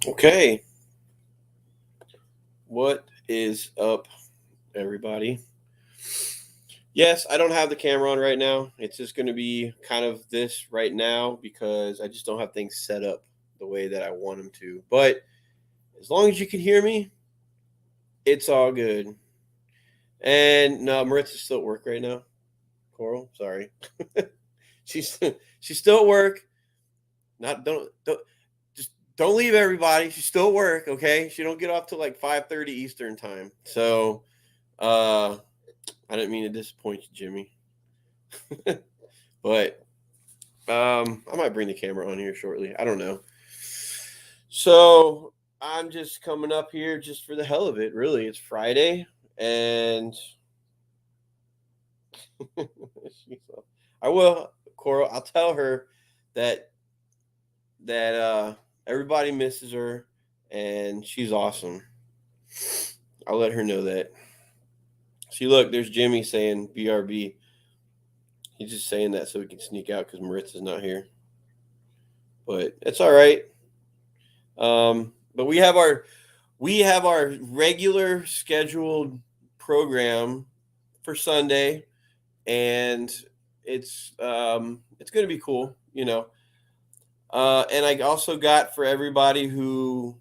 Okay, what is up, everybody? Yes, I don't have the camera on right now. It's just going to be kind of this right now because I just don't have things set up the way that I want them to. But as long as you can hear me, it's all good. And no, Maritza's still at work right now. Coral, sorry, she's she's still at work. Not don't just don't leave everybody. She's still at work. Okay, she don't get off till like 5:30 Eastern time. So uh I didn't mean to disappoint you, Jimmy. But I might bring the camera on here shortly. I don't know. So I'm just coming up here just for the hell of it. Really, it's Friday, and I will, Coral. I'll tell her that that everybody misses her, and she's awesome. I'll let her know that. See, look, there's Jimmy saying BRB. He's just saying that so he can sneak out because Maritza's not here. But it's all right. But we have our regular scheduled program for Sunday, and it's going to be cool, you know. And I also got for everybody who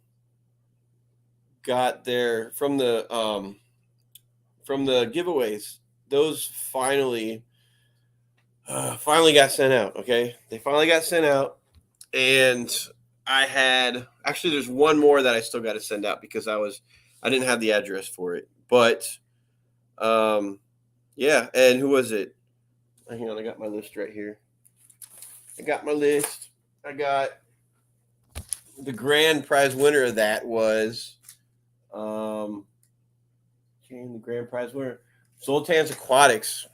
got there from the giveaways. Those finally got sent out. Okay, they finally got sent out, and I had actually there's one more that I still got to send out because I didn't have the address for it. But um yeah, and who was it? Hang on, I got my list right here. I got my list. I got the grand prize winner of that was um the grand prize winner Zoltan's Aquatics.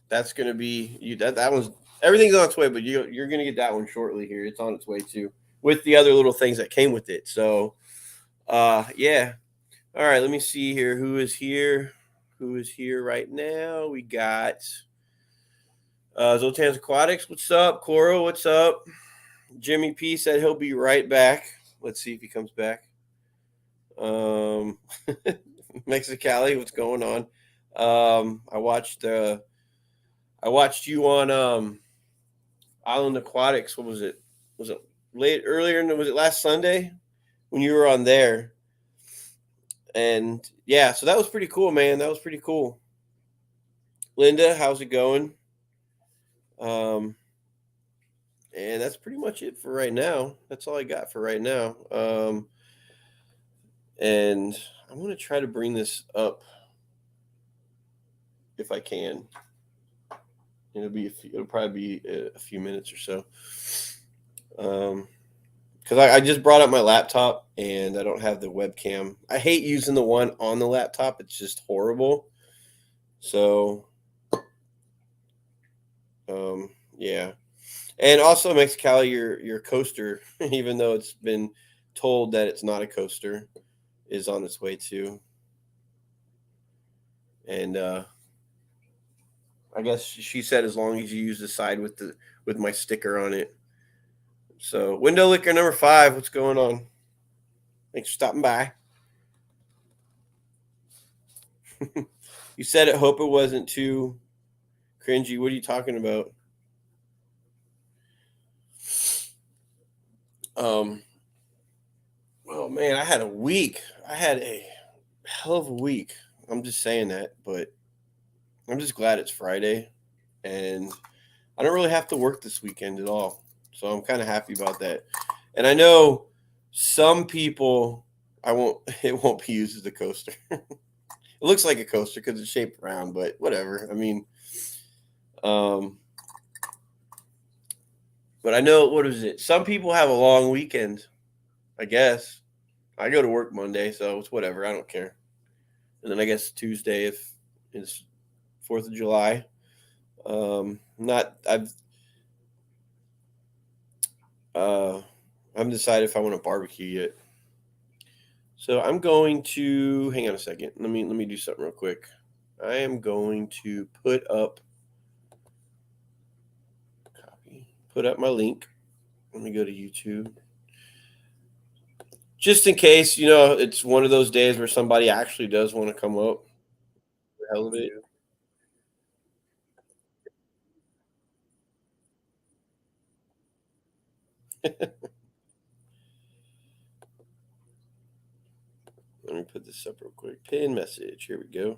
That's gonna be you that one's everything's on its way, but you're gonna get that one shortly here. It's on its way too. With the other little things that came with it. So yeah. All right, let me see here. Who is here? Who is here right now? We got Zoltan's Aquatics. What's up? Coro, what's up? Jimmy P said he'll be right back. Let's see if he comes back. Um, Mexicali, what's going on? I watched you on Island Aquatics. What was it? Was it late earlier? Was it last Sunday when you were on there? And yeah, so that was pretty cool, man. That was pretty cool. Linda, how's it going? Um, and that's pretty much it for right now. That's all I got for right now. And I'm gonna try to bring this up if I can. It'll probably be a few minutes or so. Because I just brought up my laptop and I don't have the webcam. I hate using the one on the laptop. It's just horrible. So yeah. And also, Mexicali, your coaster, even though it's been told that it's not a coaster, is on its way too. And I guess she said as long as you use the side with my sticker on it. So window liquor number 5, what's going on? Thanks for stopping by. You said it. Hope it wasn't too cringy. What are you talking about? Um. Well, man, I had a week. I had a hell of a week. I'm just saying that, but I'm just glad it's Friday, and I don't really have to work this weekend at all. So I'm kind of happy about that. And I know some people, I won't. It won't be used as a coaster. It looks like a coaster because it's shaped round, but whatever. I mean, um, but I know what is it? Some people have a long weekend. I guess I go to work Monday, so it's whatever. I don't care. And then I guess Tuesday if it's 4th of July. Not uh, I haven't decided if I want to barbecue yet. So I'm going to hang on a second. Let me do something real quick. I am going to put up my link. Let me go to YouTube. just in case, it's one of those days where somebody actually does want to come up for the hell of it. Let me put this up real quick. Pin message. Here we go.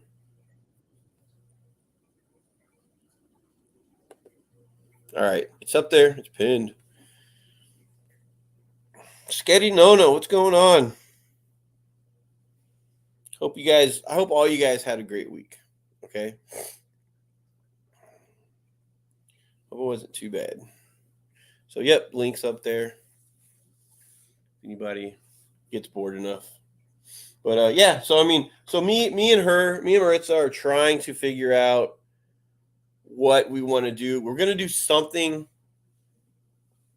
All right, it's up there. It's pinned. Sketty Nono, what's going on? I hope all you guys had a great week. Okay. Hope it wasn't too bad. So, yep, links up there. Anybody gets bored enough. But yeah, so I mean, so me and Maritza are trying to figure out what we want to do. We're gonna do something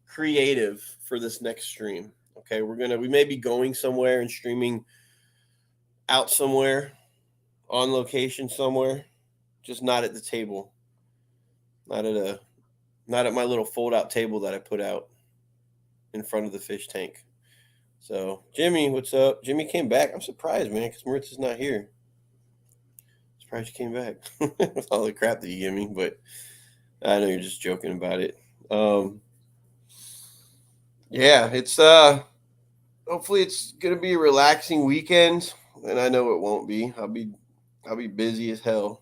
creative for this next stream. Okay, we may be going somewhere and streaming out somewhere on location somewhere, just not at the table, not at my little fold out table that I put out in front of the fish tank. So Jimmy, what's up? Jimmy came back. I'm surprised, man, because Maritza's not here. Surprised you came back with all the crap that you give me, but I know you're just joking about it. Yeah, it's hopefully it's gonna be a relaxing weekend, and I know it won't be. I'll be busy as hell,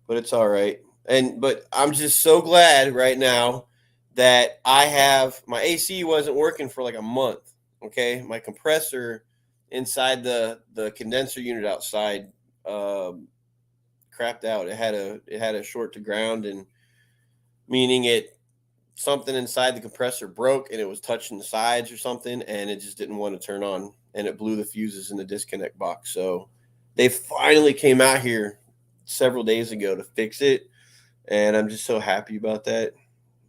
but it's all right. But I'm just so glad right now that I have my AC wasn't working for like a month. Okay, my compressor inside the condenser unit outside crapped out. It had a short to ground, and meaning something inside the compressor broke and it was touching the sides or something, and it just didn't want to turn on, and it blew the fuses in the disconnect box. So they finally came out here several days ago to fix it, and I'm just so happy about that.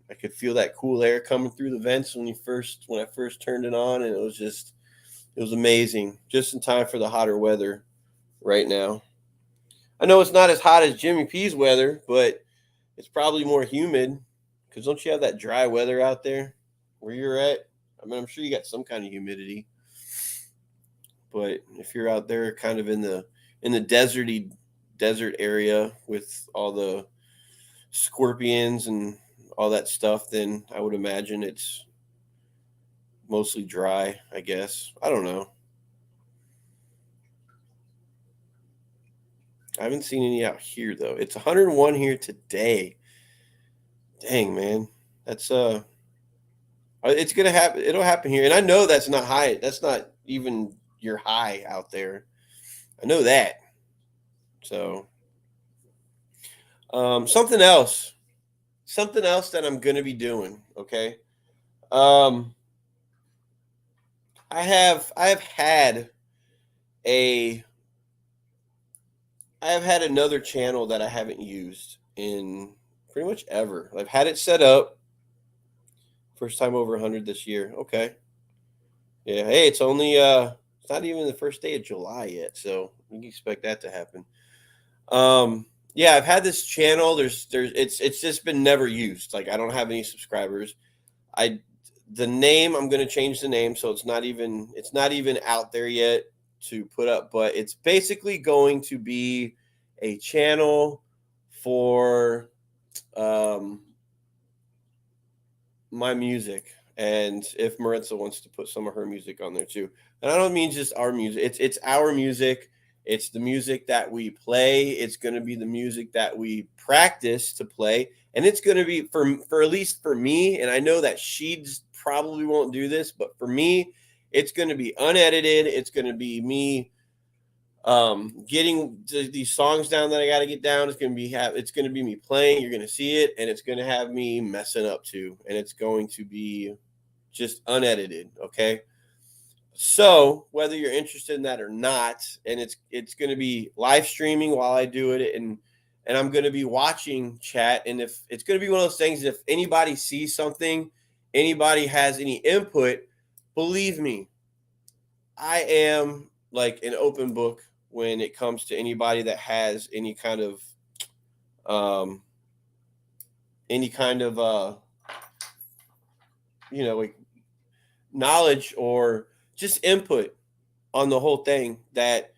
I could feel that cool air coming through the vents when I first turned it on, and it was amazing. Just in time for the hotter weather right now. I know it's not as hot as Jimmy P's weather, but it's probably more humid. Because don't you have that dry weather out there where you're at? I mean, I'm sure you got some kind of humidity, but if you're out there kind of in the desert area with all the scorpions and all that stuff, then I would imagine it's mostly dry, I guess. I don't know. I haven't seen any out here though. It's 101 here today. Dang, man. That's it's gonna happen. It'll happen here, and I know that's not high. That's not even your high out there. I know that. So, something else, that I'm gonna be doing. Okay. Um, I have had a, I have had another channel that I haven't used in pretty much ever. I've had it set up. First time over 100 this year. Okay. Yeah. Hey, it's not even the first day of July yet, so you can expect that to happen. Yeah, I've had this channel. It's just been never used. Like I don't have any subscribers. I the name I'm going to change the name, so it's not even out there yet to put up, but it's basically going to be a channel for um my music, and if Maritza wants to put some of her music on there too. And I don't mean just our music. It's our music. It's the music that we play. It's going to be the music that we practice to play, and it's going to be for at least for me. And I know that Sheeds probably won't do this, but for me, it's going to be unedited. It's going to be me getting these songs down that I got to get down. It's going to be me playing. You're going to see it, and it's going to have me messing up too, and it's going to be just unedited. Okay. So whether you're interested in that or not, and it's going to be live streaming while I do it, and I'm going to be watching chat, and if it's going to be one of those things, if anybody sees something, anybody has any input, believe me, I am like an open book when it comes to anybody that has um any kind of like knowledge or just input on the whole thing, that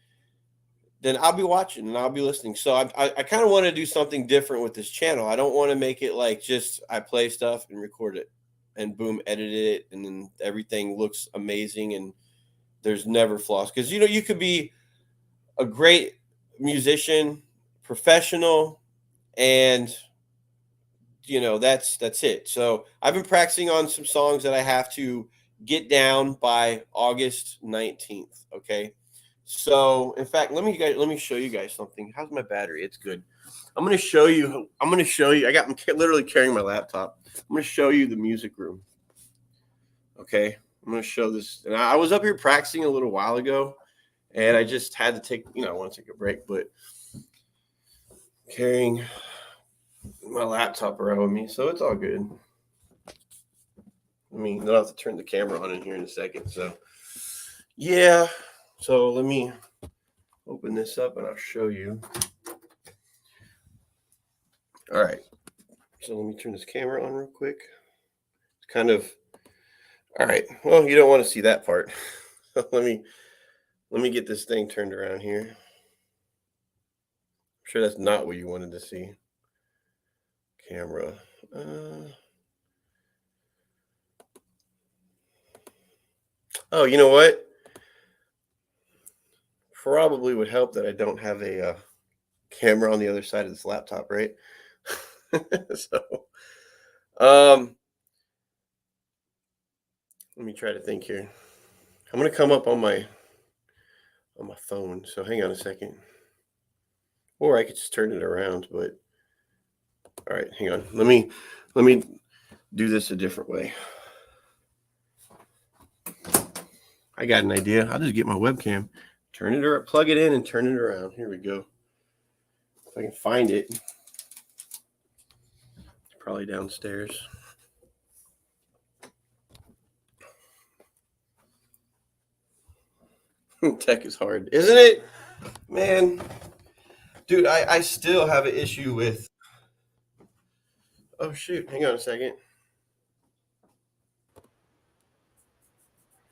then I'll be watching and I'll be listening. So I kind of want to do something different with this channel. I don't want to make it like just I play stuff and record it and boom, edit it, and then everything looks amazing and there's never flaws. Because you could be a great musician, professional, and that's it. So I've been practicing on some songs that I have to get down by August 19th. Okay. So in fact, let me show you guys something. How's my battery? It's good. I'm going to show you. I'm literally carrying my laptop. I'm going to show you the music room. Okay. I'm going to show this. And I was up here practicing a little while ago, and I just had to take, I want to take a break, but carrying my laptop around with me, so it's all good. I'll have to turn the camera on in here in a second. So, yeah. So let me open this up and I'll show you. All right. So let me turn this camera on real quick. It's kind of, all right. Well, you don't want to see that part. let me get this thing turned around here. I'm sure that's not what you wanted to see. Camera. Oh, you know what? Probably would help that I don't have a camera on the other side of this laptop, right? So, let me try to think here. I'm gonna come up on my phone. So hang on a second, or I could just turn it around. But all right, hang on. Let me do this a different way. I got an idea. I'll just get my webcam, turn it or plug it in, and turn it around. Here we go. If I can find it, it's probably downstairs. Tech is hard, isn't it, man? Dude, I still have an issue with. Oh shoot! Hang on a second.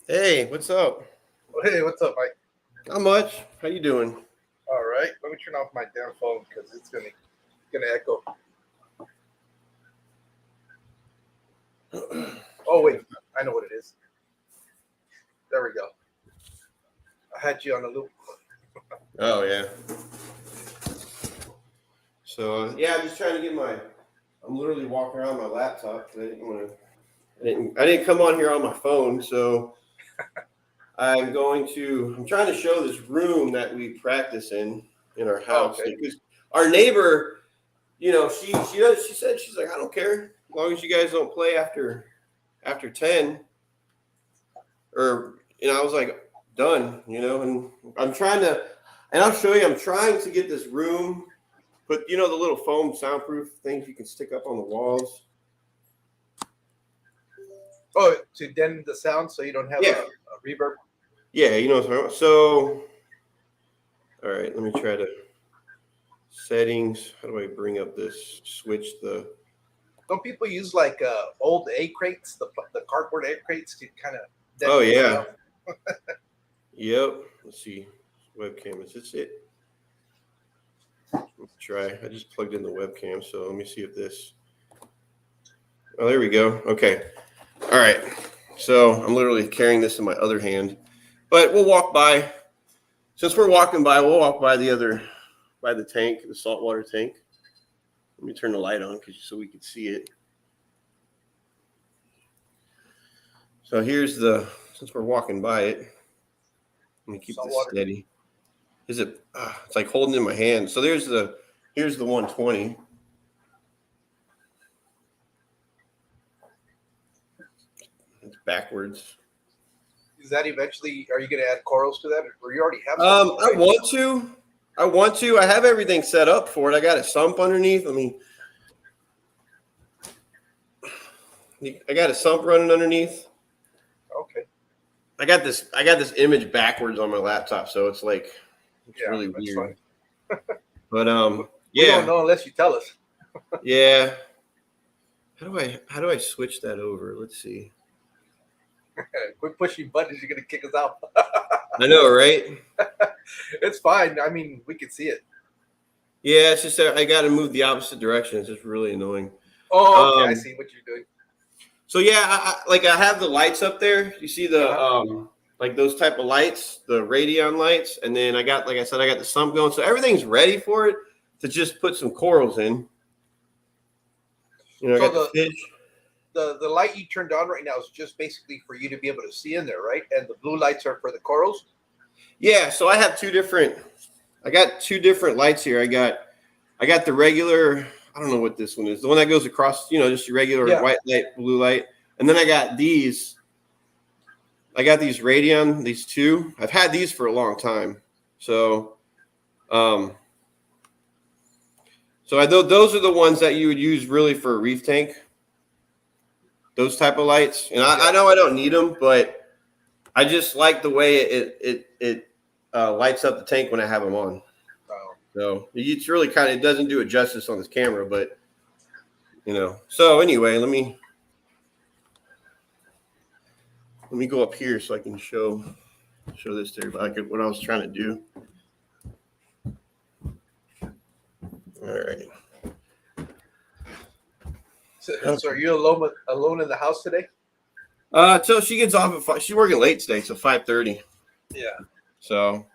Hey, what's up? Hey, what's up, Mike? Not much. How you doing? All right, let me turn off my damn phone because it's gonna echo. Oh wait, I know what it is. There we go. I had you on a loop. Oh yeah. So yeah, I'm just trying to get I'm literally walking around my laptop. I didn't come on here on my phone, so I'm trying to show this room that we practice in our house. Okay. Because our neighbor, she said, she's like, I don't care as long as you guys don't play after 10. Or I was like, done, and I'm trying to, and I'll show you, I'm trying to get this room, put the little foam soundproof things you can stick up on the walls. Oh, to deaden the sound so you don't have a reverb. Yeah, so all right, let me try to settings. How do I bring up this switch? Don't people use like old egg crates, the cardboard egg crates to kind of? Oh yeah. Yep. Let's see. Webcam. Is this it? Let's try. I just plugged in the webcam, so let me see if this. Oh, there we go. Okay. All right. So I'm literally carrying this in my other hand, but we'll walk by. Since we're walking by, we'll walk by the tank, the saltwater tank. Let me turn the light on so we can see it. So since we're walking by it, let me keep this steady. Is it? It's like holding it in my hand. So here's the 120. It's backwards. Is that eventually? Are you going to add corals to that, or you already have? I want to. I have everything set up for it. I got a sump underneath. I got a sump running underneath. Okay. I got this image backwards on my laptop, so it's like really weird. But we don't know unless you tell us. Yeah. How do I switch that over? Let's see. Quit pushing buttons. You're gonna kick us out. I know, right? It's fine. I mean, we can see it. Yeah, it's just that I got to move the opposite direction. It's just really annoying. Oh, okay. I see what you're doing. So yeah, I have the lights up there. You see the like those type of lights, the Radeon lights, and then I got, like I said, I got the sump going, so everything's ready for it to just put some corals in. You know, I So got the fish. The light you turned on right now is just basically for you to be able to see in there, right? And the blue lights are for the corals. Yeah, so I have I got two different lights here. I got the regular. I don't know what this one is. The one that goes across, just your regular white light, blue light. And then I got these. I got these Radeon, these two. I've had these for a long time. So, those are the ones that you would use really for a reef tank. Those type of lights. And I know I don't need them, but I just like the way it lights up the tank when I have them on. So it's really it doesn't do it justice on this camera, but So anyway, let me go up here so I can show this to everybody what I was trying to do. All right. So are you alone in the house today? So she gets off at 5. She's working late today, so 5:30. Yeah. So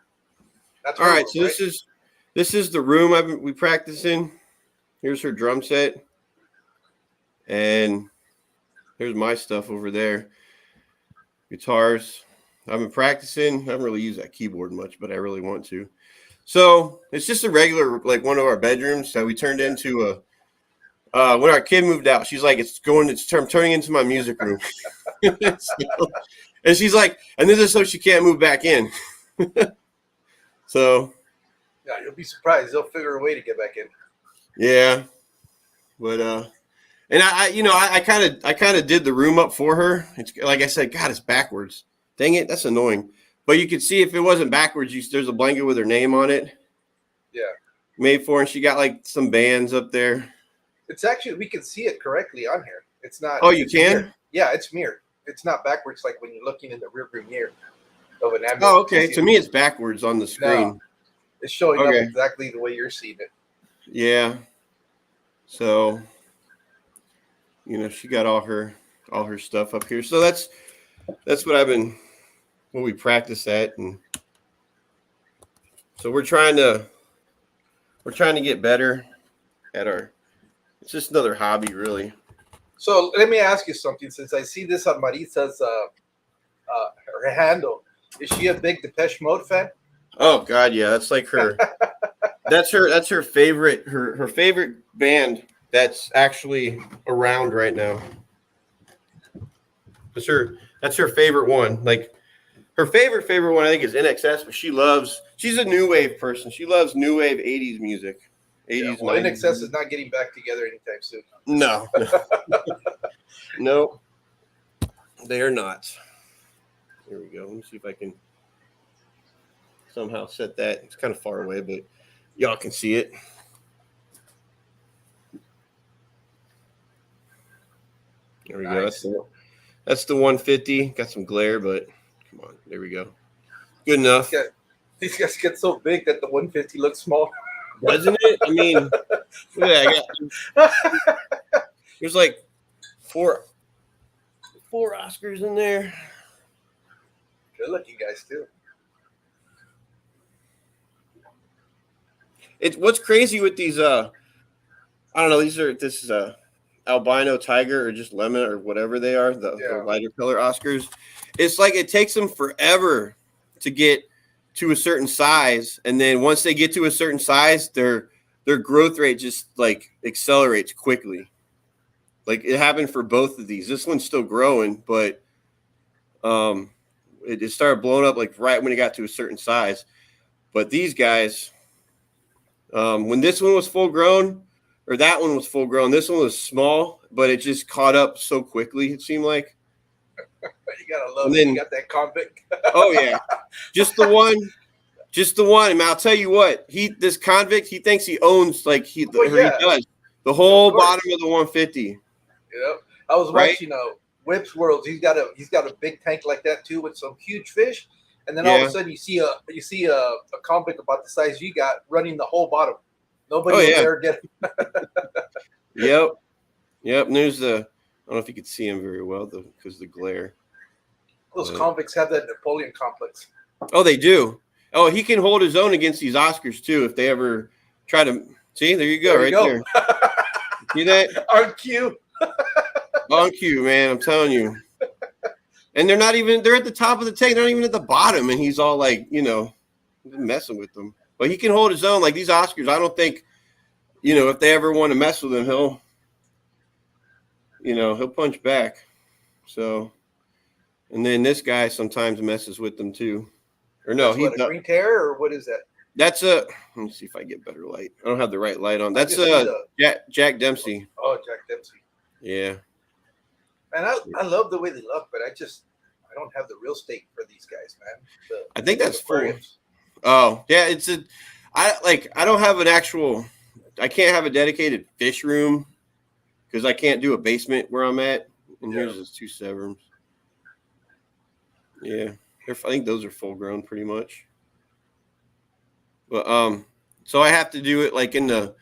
that's all right. So this is the room we practice in. Here's her drum set, and here's my stuff over there. Guitars. I've been practicing. I haven't really used that keyboard much, but I really want to. So it's just a regular, like one of our bedrooms that we turned into when our kid moved out. She's like, turning into my music room. And she's like, and this is so she can't move back in. So yeah, you'll be surprised. They'll figure a way to get back in. Yeah, but and I kind of did the room up for her. It's like I said, God, it's backwards. Dang it, that's annoying. But you could see if it wasn't backwards, there's a blanket with her name on it. Yeah, made for her, and she got like some bands up there. It's actually, we can see it correctly on here. It's not. Oh, you can? Mirrored. Yeah, it's mirrored. It's not backwards like when you're looking in the rearview mirror of an ambulance. Oh, okay. To me, it's backwards on the screen. No, it's showing up exactly the way you're seeing it. Yeah. So, she got all her stuff up here. So that's what we practice at, and so we're trying to get better at it's just another hobby, really. So let me ask you something. Since I see this on Maritza's her handle, is she a big Depeche Mode fan? Oh God, yeah, that's like her. That's her favorite. Her favorite band that's actually around right now. That's her favorite one. Like her favorite one, I think, is NXS. But she's a new wave person. She loves new wave 80s music. 80s. Yeah, well, NXS is not getting back together anytime soon. No. No, they are not. Here we go. Let me see if I can somehow set that. It's kind of far away, but y'all can see it. There we go. That's the 150. Got some glare, but come on. There we go. Good enough. These guys get so big that the 150 looks small. Doesn't it? I mean, look at that. There's like four Oscars in there. Good looking guys too. What's crazy with these I don't know, this is a albino tiger or just lemon or whatever they are, the lighter color Oscars. It's like it takes them forever to get to a certain size, and then once they get to a certain size, their growth rate just like accelerates quickly. Like it happened for both of these. This one's still growing, but it started blowing up like right when it got to a certain size. But these guys, when this one was full grown, or that one was full grown, this one was small, but it just caught up so quickly, it seemed like. You gotta love it. You got that convict. Oh yeah, just the one. I mean, I'll tell you what. This convict, he thinks he owns he does the whole bottom of the 150. Yeah, I was watching Whips Worlds. He's got a big tank like that too with some huge fish, and then all of Yeah. a sudden you see a convict about the size you got running the whole bottom. Nobody Oh will yeah. dare get him. Yep. Yep. And there's the. I don't know if you could see him very well though, because the glare. Those convicts have that Napoleon complex. Oh, they do. Oh, he can hold his own against these Oscars too if they ever try to. See, there you go, There you right go. there. See that? On cue. On cue, man. I'm telling you. And they're not even. They're at the top of the tank. They're not even at the bottom, and he's all like, messing with them. But he can hold his own. Like these Oscars, I don't think, if they ever want to mess with him, he'll punch back. So, and then this guy sometimes messes with them too. Or no, That's a green tear, or what is that? That's let me see if I get better light. I don't have the right light on. That's Jack Dempsey. Oh, Jack Dempsey. Yeah. Man, I love the way they look, but I don't have the real estate for these guys, man. I think that's full. Oh, yeah, I don't have an actual, I can't have a dedicated fish room because I can't do a basement where I'm at. And here's just 2 Severums. Yeah. I think those are full grown pretty much. But so I have to do it like in the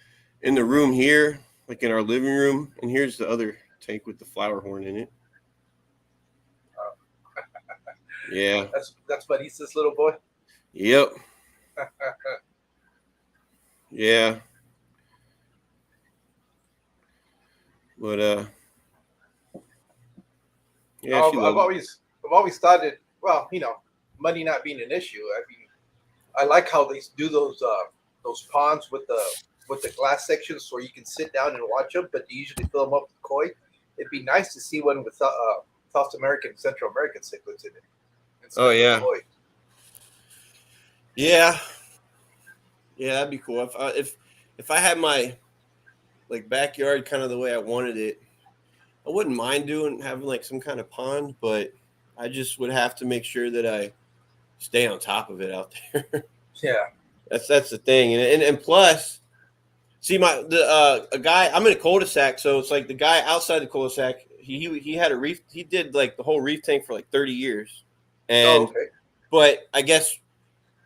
room here, like in our living room, and here's the other tank with the flower horn in it. Yeah. That's Barista's little boy. Yep. Yeah. But yeah, I've always thought it. Well, money not being an issue. I mean, I like how they do those ponds with the glass sections where you can sit down and watch them, but they usually fill them up with koi. It'd be nice to see one with South American, Central American cichlids in it. Oh yeah. Yeah. Yeah, that'd be cool. If I had my like backyard kind of the way I wanted it, I wouldn't mind having like some kind of pond, but I just would have to make sure that I stay on top of it out there. Yeah. That's the thing. And plus, see a guy, I'm in a cul-de-sac, so it's like the guy outside the cul-de-sac, he had a reef, he did like the whole reef tank for like 30 years. And but I guess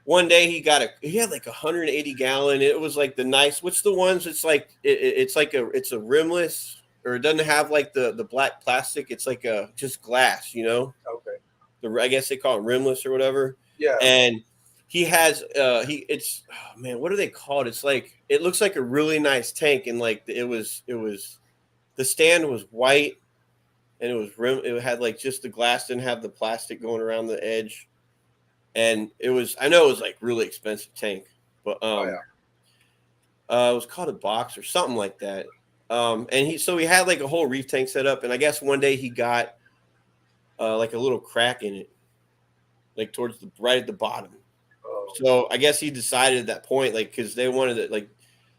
one day he had like 180 gallon. It was like the nice, what's the ones? It's like it's a rimless, or it doesn't have like the black plastic. It's like just glass, Okay. I guess they call it rimless or whatever. Yeah. And he has what are they called? It's like it looks like a really nice tank, and like it was the stand was white, and it had like just the glass, didn't have the plastic going around the edge. And I know it was like really expensive tank, but it was called a box or something like that. And he had like a whole reef tank set up, and I guess one day he got like a little crack in it, like towards right at the bottom. Oh. So I guess he decided at that point, like, because they wanted to, like,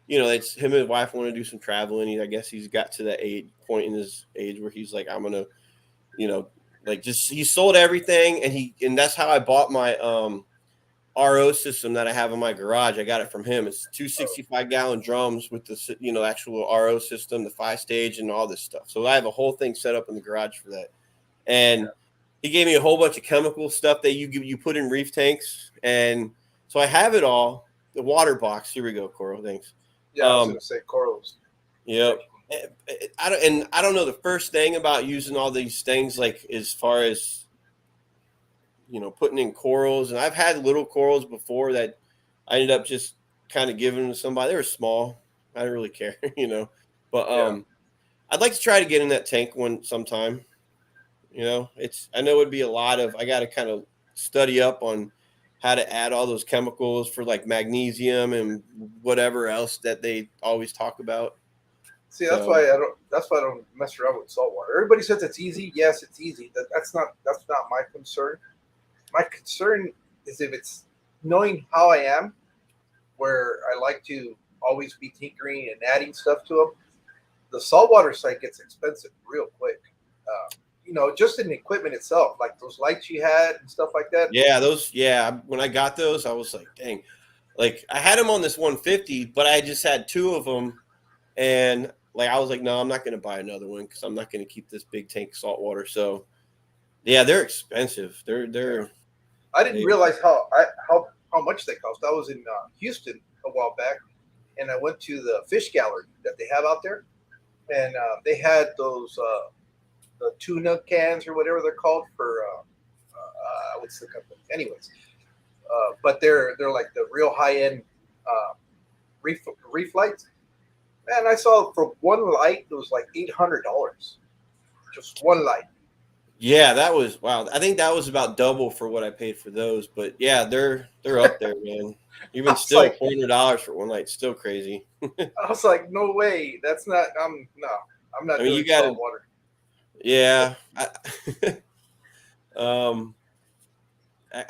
it's him and his wife want to do some traveling. I guess he's got to that point in his age where he's like, I'm gonna, like, just he sold everything, and that's how I bought my RO system that I have in my garage. I got it from him. It's 2 65-gallon drums with the actual RO system, the 5-stage, and all this stuff. So I have a whole thing set up in the garage for that. And he gave me a whole bunch of chemical stuff that you put in reef tanks, and so I have it all. The water box. Here we go, Coral. Thanks. Yeah, I was gonna say corals. Yep. I don't know the first thing about using all these things, like as far as putting in corals, and I've had little corals before that I ended up just kind of giving to somebody. They were small. I didn't really care, but I'd like to try to get in that tank sometime. I know it'd be a lot of, I got to kind of study up on how to add all those chemicals for like magnesium and whatever else that they always talk about. See, that's why I don't mess around with saltwater. Everybody says it's easy. Yes, it's easy. That's not my concern. My concern is if it's knowing how I am, where I like to always be tinkering and adding stuff to them. The saltwater site gets expensive real quick. Just in the equipment itself, like those lights you had and stuff like that. Yeah, those. Yeah, when I got those, I was like, dang. Like I had them on this 150, but I just had 2 of them, and like I was like, no, I'm not going to buy another one because I'm not going to keep this big tank of salt water. So yeah, they're expensive. I didn't They realize how much they cost. I was in Houston a while back, and I went to the fish gallery that they have out there, and they had those the tuna cans or whatever they're called for what's the company? Anyways, but they're like the real high end reef lights. Man, I saw for one light it was like $800, just one light. Yeah, that was wow. I think that was about double for what I paid for those. But yeah, they're up there, man. I Even was still, like, $400 for one light, still crazy. no way. That's not. I'm I not mean, doing you got salt to, water. yeah. Um,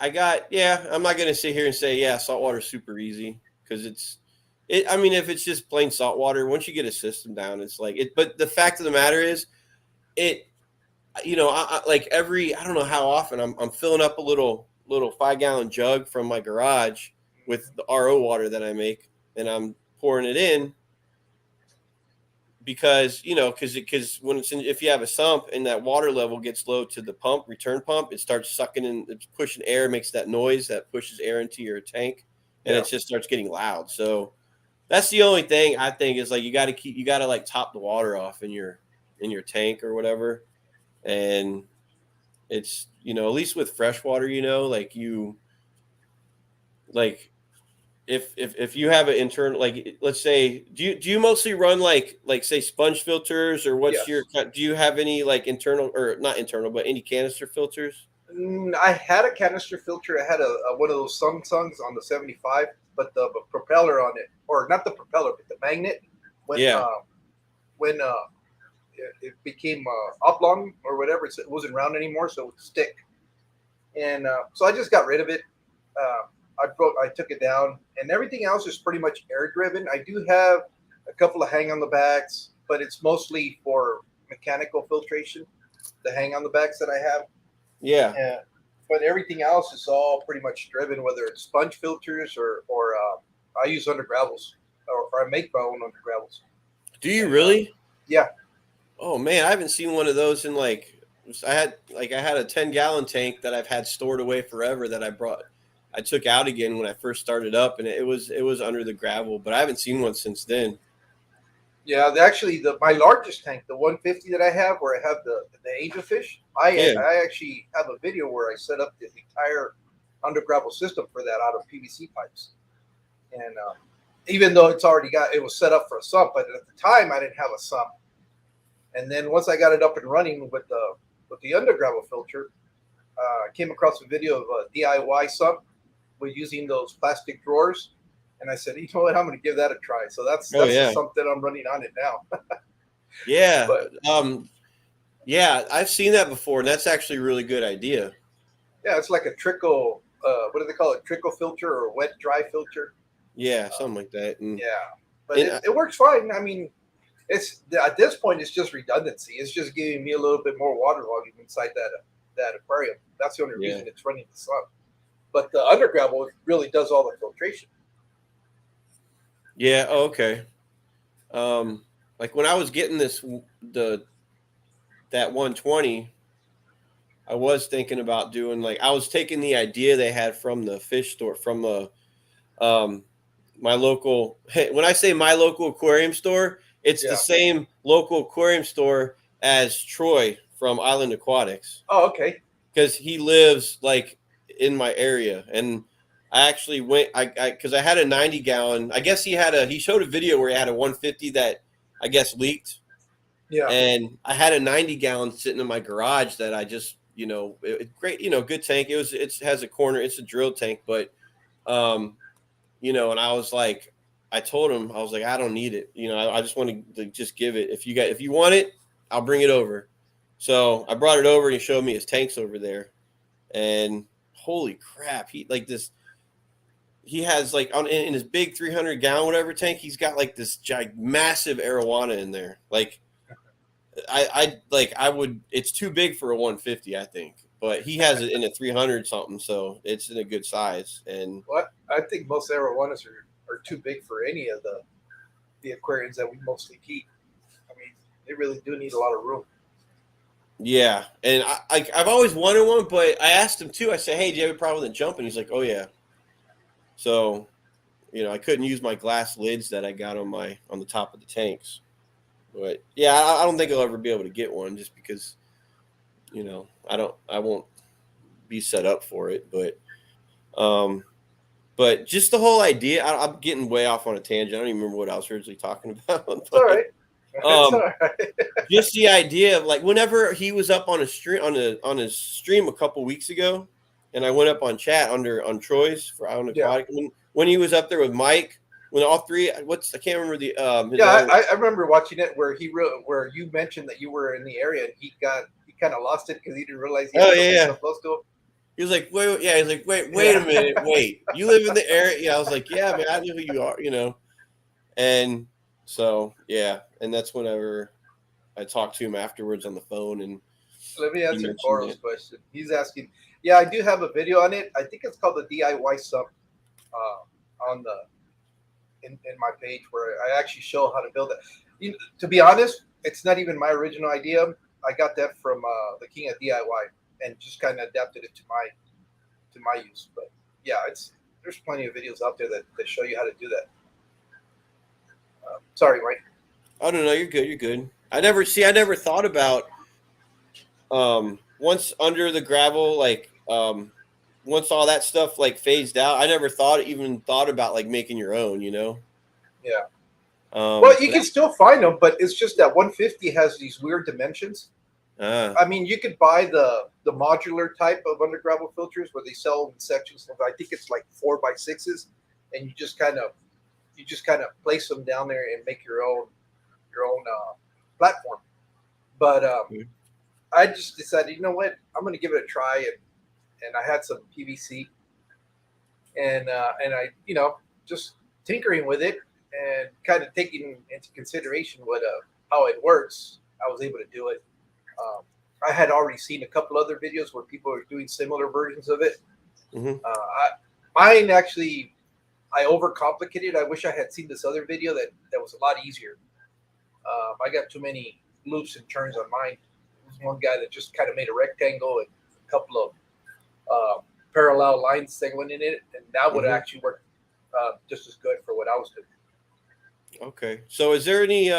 I got, yeah. I'm not gonna sit here and say, yeah, saltwater's super easy because it. I mean, if it's just plain saltwater, once you get a system down, it's like it. But the fact of the matter is, it. Like I don't know how often I'm filling up a little 5 gallon jug from my garage with the RO water that I make, and I'm pouring it in because because when if you have a sump and that water level gets low to the return pump, it starts sucking in, it's pushing air, makes that noise that pushes air into your tank, and Yeah. it just starts getting loud. So that's the only thing I think is like you got to like top the water off in your tank or whatever, and it's at least with fresh water, like like if you have an internal, like let's say, do you mostly run like say sponge filters, or what's your, Yes. do you have any like internal, or not internal, but any canister filters? I had a canister filter. I had a one of those Samsungs on the 75, but the propeller on it, or not the propeller, but the magnet, when Yeah. it became oblong or whatever, it wasn't round anymore, so it would stick. And so I just got rid of it. I took it down, and everything else is pretty much air driven. I do have a couple of hang on the backs, but it's mostly for mechanical filtration. The hang on the backs that I have. Yeah. Yeah, but everything else is all pretty much driven, whether it's sponge filters or I use under gravels, or I make my own under gravels. Do you And really? yeah, Oh man, I haven't seen one of those in like, I had a 10-gallon tank that I've had stored away forever that I took out again when I first started up, and it was under the gravel, but I haven't seen one since then. yeah. Actually, my largest tank, the 150 that I have, where I have the angelfish, Yeah. I actually have a video where I set up the entire under gravel system for that out of PVC pipes. And even though it was set up for a sump, but at the time I didn't have a sump. And then once I got it up and running with the under gravel filter, I came across a video of a DIY sump with using those plastic drawers, and I said, you know what, I'm going to give that a try. So that's Oh the yeah. sump that I'm running on it now. Yeah. But Yeah, I've seen that before, and that's actually a really good idea. yeah, it's like a trickle. What do they call it? Trickle filter or wet dry filter? Yeah, something like that. Yeah, but And it works fine. I mean, it's at this point it's just redundancy. It's just giving me a little bit more water volume inside that aquarium. That's the only yeah, reason it's running the sun. But the under gravel really does all the filtration. yeah. Oh, okay. Like when I was getting that 120, I was thinking about doing, like, I was taking the idea they had from the fish store, from the um my local. When I say my local aquarium store, it's the Yeah. same local aquarium store as Troy from Island Aquatics, Oh, okay. because he lives like in my area. And I actually went, because I had a 90-gallon. I guess he showed a video where he had a 150 that I guess leaked, Yeah. and I had a 90-gallon sitting in my garage that I just, great, good tank. It has a corner, it's a drill tank, but and I was like, I told him, I was like, I don't need it. I just want to just give it. If you want it, I'll bring it over. So I brought it over, and he showed me his tanks over there, and holy crap, he has like in his big 300-gallon whatever tank, he's got like this massive arowana in there. Like I would, it's too big for a 150, I think, but he has it in a 300 something, so it's in a good size. And What I think most arowanas are too big for any of the aquariums that we mostly keep. They really do need a lot of room. Yeah, and I've always wanted one, but I asked him too. I said, "Hey, do you have a problem with it jumping?" He's like, "Oh yeah." So, I couldn't use my glass lids that I got on the top of the tanks. But yeah, I don't think I'll ever be able to get one just because, I won't be set up for it. But just the whole idea, I'm getting way off on a tangent. I don't even remember what I was originally talking about. It's all right. It's all right. Just the idea of like whenever he was up on a stream on his stream a couple weeks ago, and I went up on chat on Troy's for Island Aquatic when he was up there with Mike, when all three I can't remember the I remember watching it where where you mentioned that you were in the area and he kind of lost it because he didn't realize he was so close to him. He was like, wait a minute, wait. You live in the area? Yeah, I was like, yeah, man, I know who you are, And so, yeah, and that's whenever I talked to him afterwards on the phone. And let me answer Coro's question. He's asking, yeah, I do have a video on it. I think it's called the DIY Sump on in my page where I actually show how to build it. To be honest, it's not even my original idea. I got that from the King of DIY. And just kind of adapted it to my use. But yeah, there's plenty of videos out there that show you how to do that. Sorry, Mike. Oh no, you're good. You're good. I never thought about once under the gravel, like once all that stuff like phased out. I never even thought about like making your own. Yeah. Well, you can still find them, but it's just that 150 has these weird dimensions. I mean, you could buy the modular type of under gravel filters where they sell in sections. I think it's like 4x6s, and you just kind of place them down there and make your own platform. But I just decided, you know what, I'm going to give it a try, and I had some PVC, and I just tinkering with it and kind of taking into consideration how it works. I was able to do it. I had already seen a couple other videos where people are doing similar versions of it. Mm-hmm. Mine actually, I overcomplicated. I wish I had seen this other video that was a lot easier. I got too many loops and turns on mine. There was one guy that just kind of made a rectangle and a couple of parallel lines that went in it, and that would actually work just as good for what I was doing. Okay, so is there any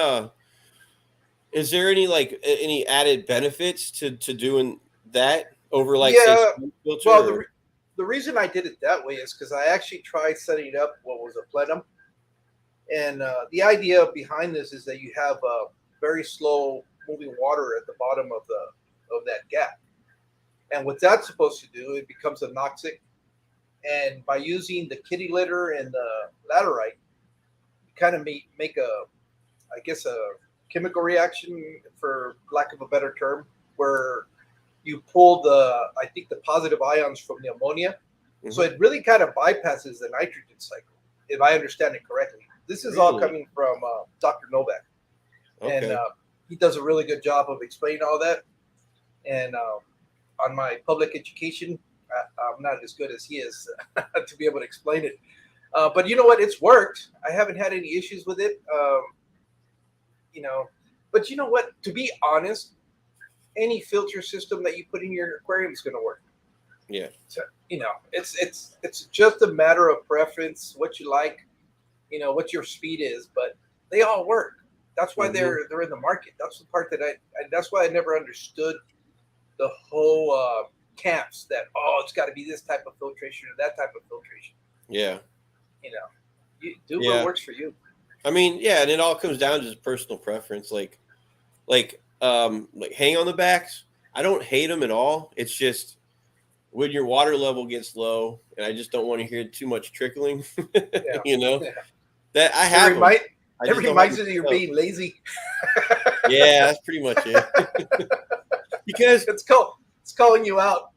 like any added benefits to doing that over like say filter? Well, the reason I did it that way is because I actually tried setting up what was a plenum, and the idea behind this is that you have very slow moving water at the bottom of that gap, and what that's supposed to do, it becomes anoxic, and by using the kitty litter and the laterite, you kind of make a chemical reaction, for lack of a better term, where you pull the positive ions from the ammonia. Mm-hmm. So it really kind of bypasses the nitrogen cycle, if I understand it correctly. This is all coming from Dr. Novak. Okay. And he does a really good job of explaining all that. And on my public education, I'm not as good as he is to be able to explain it. But you know what? It's worked. I haven't had any issues with it. But you know what? To be honest, any filter system that you put in your aquarium is going to work. Yeah. So, it's just a matter of preference, what you like, what your speed is, but they all work. That's why they're in the market. That's the part that that's why I never understood the whole camps that, it's got to be this type of filtration or that type of filtration. Yeah. You do what works for you. I mean, yeah, and it all comes down to just personal preference. Like hang on the backs. I don't hate them at all. It's just when your water level gets low, and I just don't want to hear too much trickling. That I have. It reminds you that you're being lazy. Yeah, that's pretty much it. Because it's calling you out.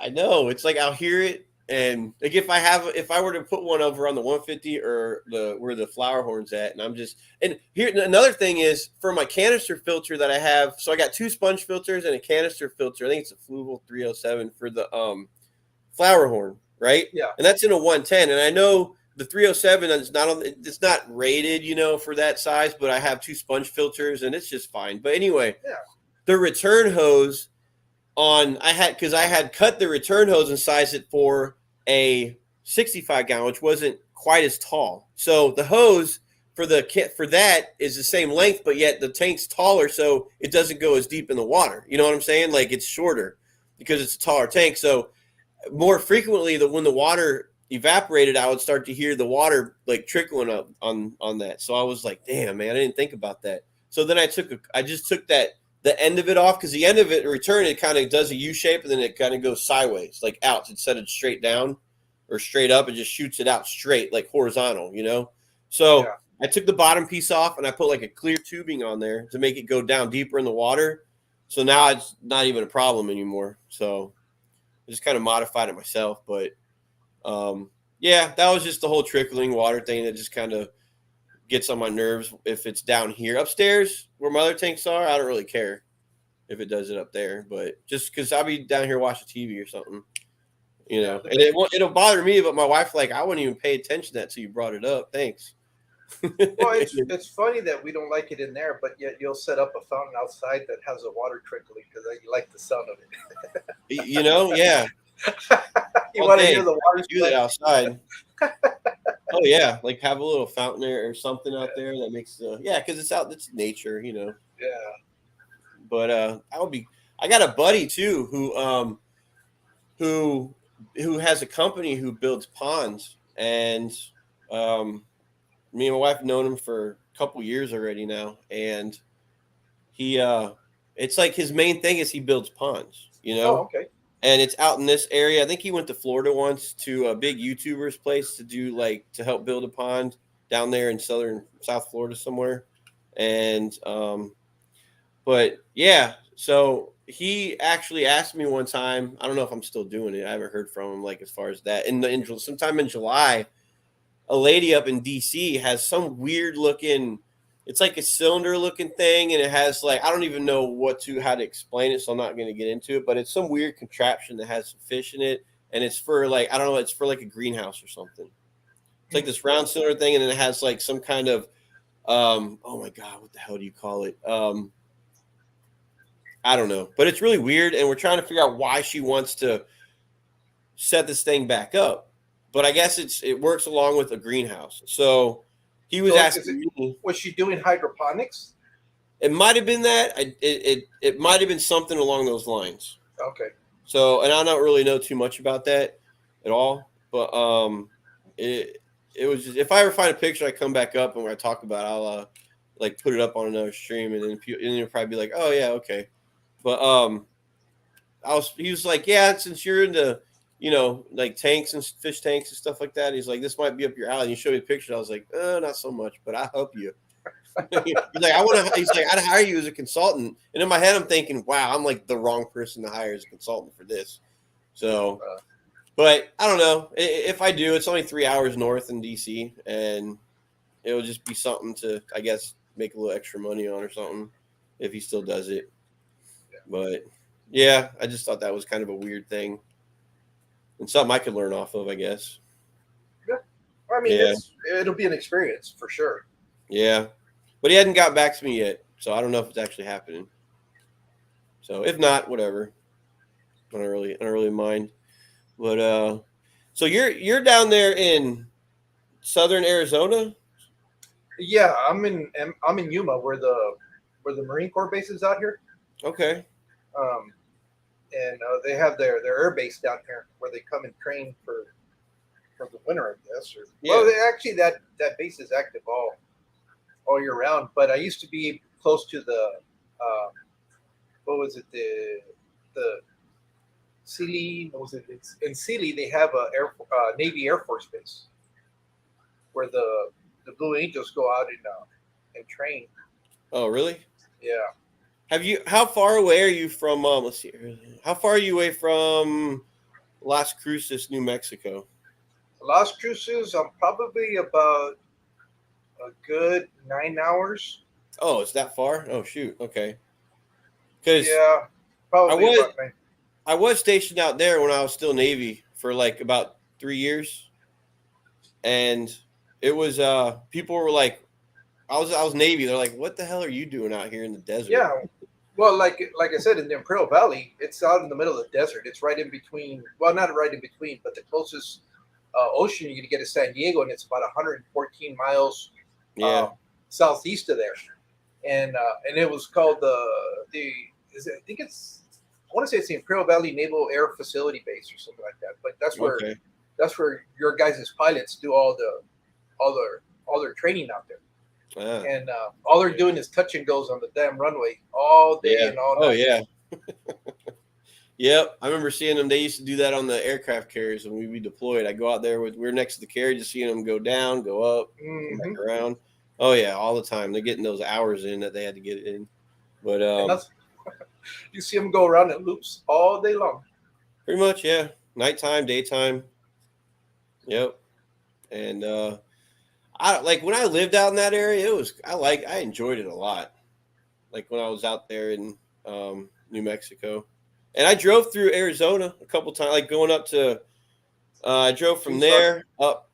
I know. It's like I'll hear it. And like if I were to put one over on the 150 or where the flower horn's at, and here another thing is for my canister filter that I have. So I got 2 sponge filters and a canister filter. I think it's a Fluval 307 for the flower horn, right? Yeah. And that's in a 110. And I know the 307 is not on. It's not rated, for that size. But I have 2 sponge filters, and it's just fine. But anyway, Yeah. the return hose because I had cut the return hose and sized it for a 65 gallon, which wasn't quite as tall. So the hose for that is the same length, but yet the tank's taller, so it doesn't go as deep in the water. You know what I'm saying? Like it's shorter because it's a taller tank. So more frequently, when the water evaporated, I would start to hear the water like trickling up on that. So I was like, damn, man, I didn't think about that. So then I just took the end of it off, because the end of it, return, it kind of does a U shape, and then it kind of goes sideways, like out. Instead of straight down or straight up, it just shoots it out straight, like horizontal, So yeah. I took the bottom piece off, and I put like a clear tubing on there to make it go down deeper in the water. So now it's not even a problem anymore. So I just kind of modified it myself. But yeah, that was just the whole trickling water thing that just kind of gets on my nerves. If it's down here upstairs where my other tanks are, I don't really care if it does it up there, but just because I'll be down here watching TV or something, and it'll bother me, but my wife, like, I wouldn't even pay attention to that till you brought it up. Thanks. Well, it's funny that we don't like it in there, but yet you'll set up a fountain outside that has a water trickling because you like the sound of it. Yeah. You want to hear the water? Do that outside. Oh yeah, like have a little fountain or something out there that makes because it's out. It's nature, Yeah. But I got a buddy too who has a company who builds ponds, and me and my wife have known him for a couple years already now, and he it's like his main thing is he builds ponds, Oh, okay. And it's out in this area. I think he went to Florida once to a big YouTuber's place to help build a pond down there in South Florida somewhere. And, but yeah, so he actually asked me one time, I don't know if I'm still doing it. I haven't heard from him, like, as far as that. Sometime in July, a lady up in DC has some weird looking, it's like a cylinder looking thing, and it has like, I don't even know how to explain it, so I'm not going to get into it, but it's some weird contraption that has some fish in it, and it's for like, I don't know, it's for like a greenhouse or something. It's like this round cylinder thing, and then it has like some kind of oh my god, what the hell do you call it? I don't know, but it's really weird, and we're trying to figure out why she wants to set this thing back up. But I guess it works along with a greenhouse. So he was asking me, was she doing hydroponics? It might have been that. It might have been something along those lines. Okay. So, and I don't really know too much about that at all, but it was just, if I ever find a picture, I come back up and when I talk about it, I'll like put it up on another stream, and then you'll probably be like, oh yeah, okay. But he was like, yeah, since you're into like tanks and fish tanks and stuff like that, he's like, this might be up your alley. And he showed me a picture. I was like, not so much, but I'll help you. He's like, he's like, I'd hire you as a consultant. And in my head, I'm thinking, wow, I'm like the wrong person to hire as a consultant for this. So, but I don't know. If I do, it's only 3 hours north in DC, and it'll just be something to, I guess, make a little extra money on or something if he still does it. Yeah. But yeah, I just thought that was kind of a weird thing. And something I could learn off of, I guess. Yeah. I mean, it'll be an experience for sure. Yeah. But he hadn't got back to me yet, so I don't know if it's actually happening. So if not, whatever. I don't really mind. But so you're down there in southern Arizona? Yeah, I'm in Yuma, where the Marine Corps base is out here. Okay. And they have their air base down here where they come and train for the winter, I guess. Well, that base is active all year round. But I used to be close to the what was it, the Sealy? What was it? It's in Sealy. They have a Navy Air Force base where the Blue Angels go out and train. Oh, really? Yeah. How far away are you from, let's see, how far are you away from Las Cruces, New Mexico? Las Cruces, I'm probably about a good 9 hours. Oh, it's that far? Oh, shoot. Okay. Because yeah, probably I was stationed out there when I was still Navy for like about 3 years. and it was people were like, I was Navy. They're like, what the hell are you doing out here in the desert? Yeah. Well, like I said, in the Imperial Valley, it's out in the middle of the desert. It's right in between. Well, not right in between, but the closest ocean you're going to get is San Diego, and it's about 114 miles Yeah. southeast of there. And it was called I think it's, I want to say it's the Imperial Valley Naval Air Facility Base or something like that. But that's where your guys' pilots do all their training out there. And all they're doing is touch and goes on the damn runway all day and all night. Oh yeah. Yep, I remember seeing them. They used to do that on the aircraft carriers when we'd be deployed. I go out there we're next to the carrier, just seeing them go down, go up, come back around. Oh yeah, all the time. They're getting those hours in that they had to get in. But you see them go around in loops all day long. Pretty much, yeah. Nighttime, daytime. Yep. And I like when I lived out in that area, I enjoyed it a lot. Like when I was out there in New Mexico. And I drove through Arizona a couple times, like going up to I drove from there up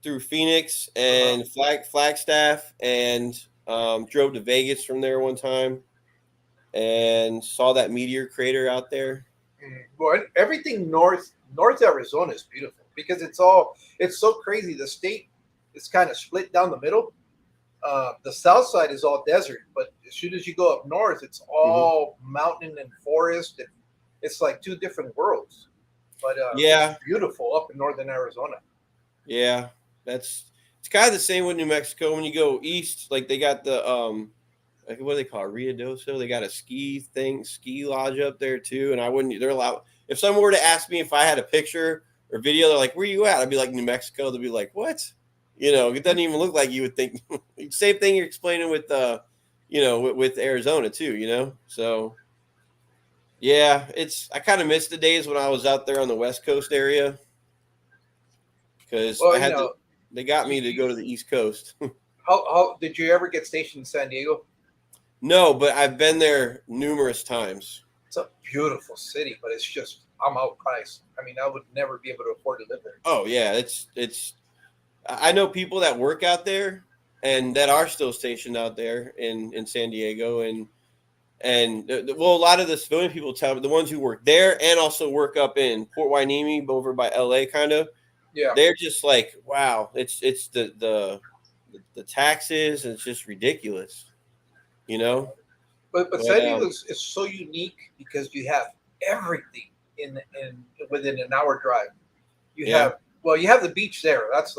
through Phoenix and Flagstaff, and drove to Vegas from there one time and saw that meteor crater out there. Well, everything north Arizona is beautiful because it's so crazy. The state is kind of split down the middle. The south side is all desert, but as soon as you go up north, it's all mountain and forest, and it's like two different worlds. But it's beautiful up in northern Arizona. Yeah, it's kind of the same with New Mexico. When you go east, like they got the like what do they call it, Ruidoso? They got a ski lodge up there too. And they're allowed. If someone were to ask me if I had a picture or video, they're like, "Where you at?" I'd be like, "New Mexico." They'd be like, "What?" It doesn't even look like you would think. Same thing you're explaining with with Arizona too. So yeah, I kind of miss the days when I was out there on the West Coast area because they got me to go to the East Coast. How did you ever get stationed in San Diego? No, but I've been there numerous times. It's a beautiful city, but it's just I'm outpriced. I mean, I would never be able to afford to live there. Oh yeah, it's. I know people that work out there and that are still stationed out there in San Diego, and a lot of the civilian people tell me, the ones who work there and also work up in Port Hueneme over by LA, kind of. Yeah, they're just like, wow, it's the taxes, and it's just ridiculous, But San Diego is so unique because you have everything in within an hour drive. You have the beach there. That's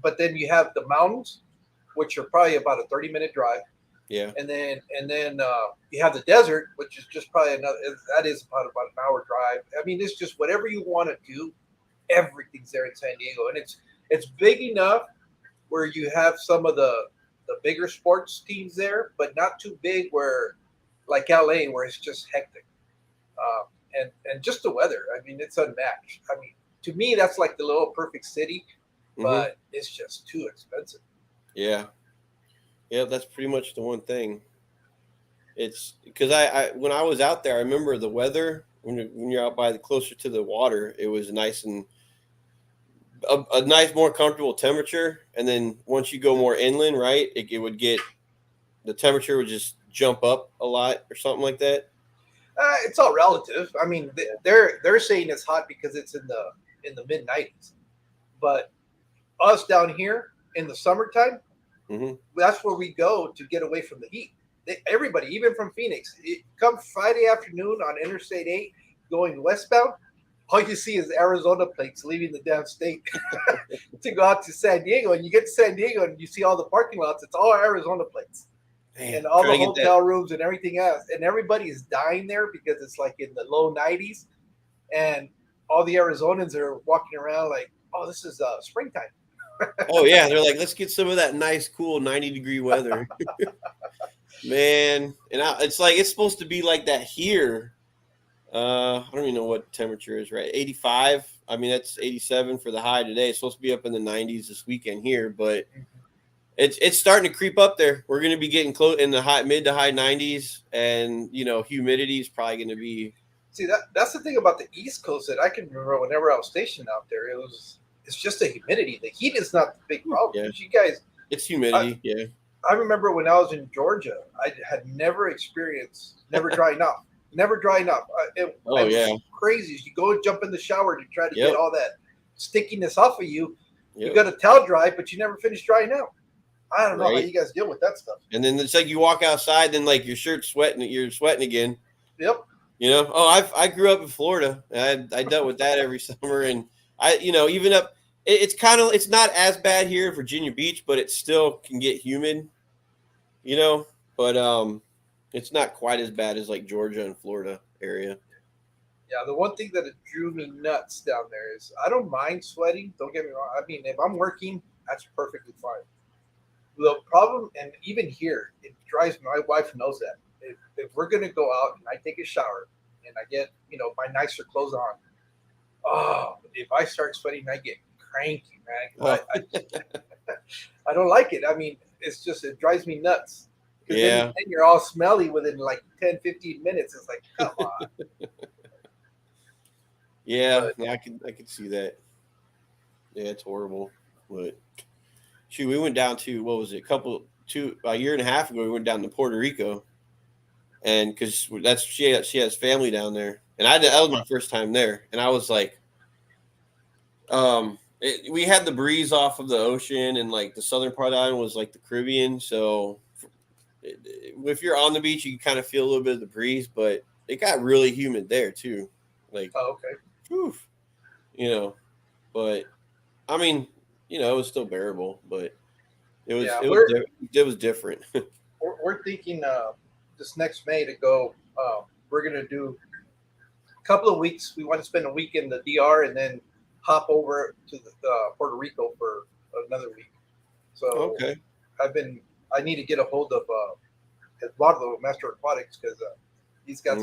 but then you have the mountains, which are probably about a 30-minute drive. Yeah. And then you have the desert, which is just probably about an hour drive. I mean, it's just whatever you want to do, everything's there in San Diego, and it's big enough where you have some of the bigger sports teams there, but not too big where like LA, where it's just hectic. And just the weather. I mean, it's unmatched. I mean, to me, that's like the little perfect city, but it's just too expensive. Yeah. Yeah, that's pretty much the one thing. It's because I when I was out there, I remember the weather when you're out by closer to the water, it was nice and a nice, more comfortable temperature. And then once you go more inland, right, it would get the temperature would just jump up a lot or something like that. It's all relative. I mean, they're saying it's hot because it's in the mid 90s, but us down here in the summertime, that's where we go to get away from the heat. Everybody, even from Phoenix, come Friday afternoon on Interstate 8 going westbound, all you see is Arizona plates leaving the damn state to go out to San Diego. And you get to San Diego and you see all the parking lots. It's all Arizona plates. Man, and all the hotel rooms and everything else. And everybody is dying there because it's like in the low 90s. And all the Arizonans are walking around like, oh, this is springtime. Oh, yeah. They're like, let's get some of that nice, cool 90-degree weather. Man. And it's like it's supposed to be like that here. I don't even know what temperature is, right? 85. I mean, that's 87 for the high today. It's supposed to be up in the 90s this weekend here, but it's starting to creep up there. We're going to be getting close in the mid to high 90s, and humidity is probably going to be. See, that's the thing about the East Coast that I can remember whenever I was stationed out there. It was it's just the humidity. The heat is not the big problem. Yeah. You guys, It's humidity. Yeah. I remember when I was in Georgia, I had never experienced never drying up, never drying up. It Oh was yeah. crazy. You go and jump in the shower to try to Yep. get all that stickiness off of you. Yep. You got a towel dry, but you never finish drying out. I don't know how Right. you guys deal with that stuff. And then it's like you walk outside, then like your shirt's sweating, you're sweating again. Yep. You know, I grew up in Florida. I dealt with that every summer, and even up, it's not as bad here in Virginia Beach, but it still can get humid. You know, but it's not quite as bad as like Georgia and Florida area. Yeah, the one thing that drew me nuts down there is I don't mind sweating. Don't get me wrong. I mean, if I'm working, that's perfectly fine. The problem, and even here, it drives my wife knows that. If we're gonna go out and I take a shower and I get my nicer clothes on, oh, if I start sweating, I get cranky, man. I don't like it. I mean, it drives me nuts. Yeah. Then you're all smelly within like 10, 15 minutes. It's like, come on. Yeah, I could see that. Yeah, it's horrible. But shoot, we went down to what was it? A year and a half ago. We went down to Puerto Rico, and because she has family down there, and that was my first time there, and I was like, we had the breeze off of the ocean, and like the southern part of the island was like the Caribbean, so if you're on the beach, you can kind of feel a little bit of the breeze, but it got really humid there too. Like, oh, okay. Whew, but I mean, it was still bearable, but it was different. we're thinking this next May to go. We're gonna do a couple of weeks. We want to spend a week in the DR and then hop over to Puerto Rico for another week. So Okay. I need to get a hold of Eduardo Master Aquatics because he's got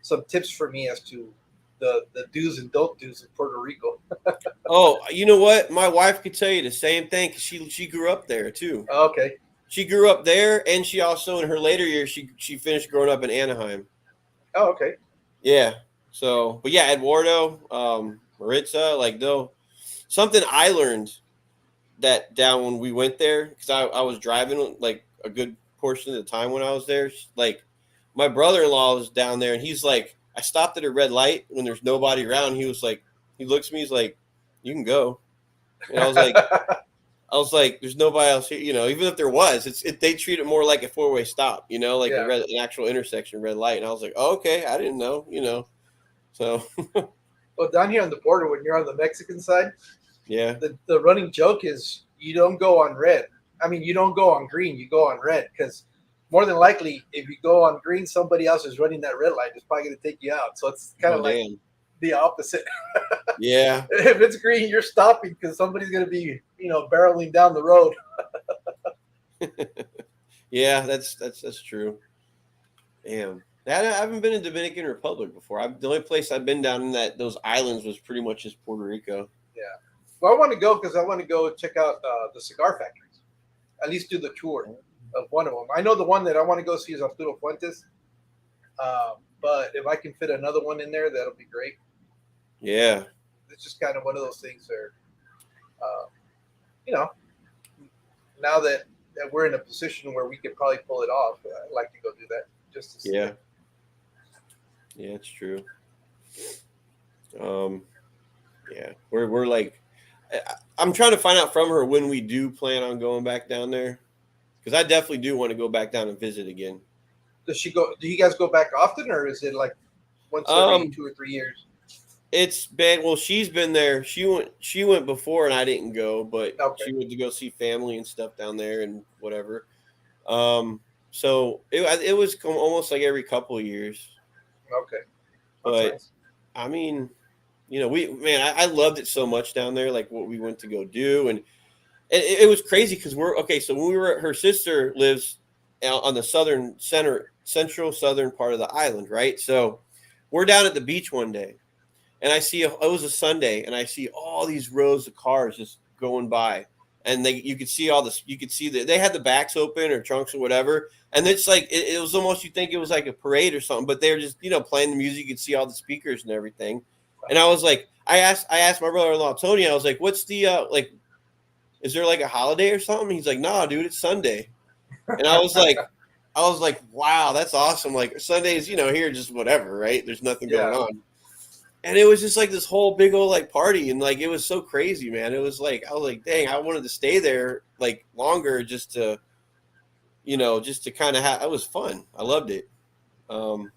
some tips for me as to the do's and don't do's in Puerto Rico. Oh, you know what? My wife could tell you the same thing because she grew up there too. Okay. She grew up there, and she also in her later years she finished growing up in Anaheim. Oh, okay. Yeah. So, but yeah, Eduardo, Maritza, like though, something I learned that down when we went there because I was driving like a good portion of the time when I was there. Like my brother-in-law was down there, and he's like, I stopped at a red light when there's nobody around. He was like, he looks at me, he's like, you can go. And I was like, there's nobody else here. Even if there was, they treat it more like a four-way stop, like an actual intersection, red light. And I was like, oh, okay, I didn't know, So. Well, down here on the border, when you're on the Mexican side, Yeah. The running joke is you don't go on red. I mean, you don't go on green, you go on red because more than likely, if you go on green, somebody else is running that red light. It's probably going to take you out. So it's kind of like the opposite. Yeah. If it's green, you're stopping because somebody's going to be, barreling down the road. Yeah, that's true. Damn. I haven't been in Dominican Republic before. The only place I've been down in those islands was pretty much just Puerto Rico. Yeah. Well, I want to go because I want to go check out the cigar factories. At least do the tour of one of them. I know the one that I want to go see is Arturo Fuentes. But if I can fit another one in there, that'll be great. Yeah. It's just kind of one of those things where, now that we're in a position where we could probably pull it off, I'd like to go do that just to see. Yeah. Yeah, it's true. Yeah, we're like, I'm trying to find out from her when we do plan on going back down there, because I definitely do want to go back down and visit again. Does she go? Do you guys go back often, or is it like once every 2 or 3 years? It's been she's been there. She went before, and I didn't go, but she went to go see family and stuff down there and whatever. So it was almost like every couple of years. Okay, but nice. I mean, I loved it so much down there. Like what we went to go do, and it was crazy because so when we were, her sister lives on the central southern part of the island, right? So we're down at the beach one day, and I see it was a Sunday, and I see all these rows of cars just going by, and you could see they had the backs open or trunks or whatever, and it's like it was almost, you think it was like a parade or something, but they were just playing the music. You could see all the speakers and everything, and I was like, I asked my brother-in-law Tony. I was like, "What's the like? Is there like a holiday or something?" He's like, "Nah, dude, it's Sunday." And I was like, "Wow, that's awesome!" Like Sundays, here just whatever, right? There's nothing going Yeah. on, and it was just like this whole big old like party, and like it was so crazy, man. It was like I was like, "Dang, I wanted to stay there like longer just to, just to kind of have." It was fun. I loved it. Um,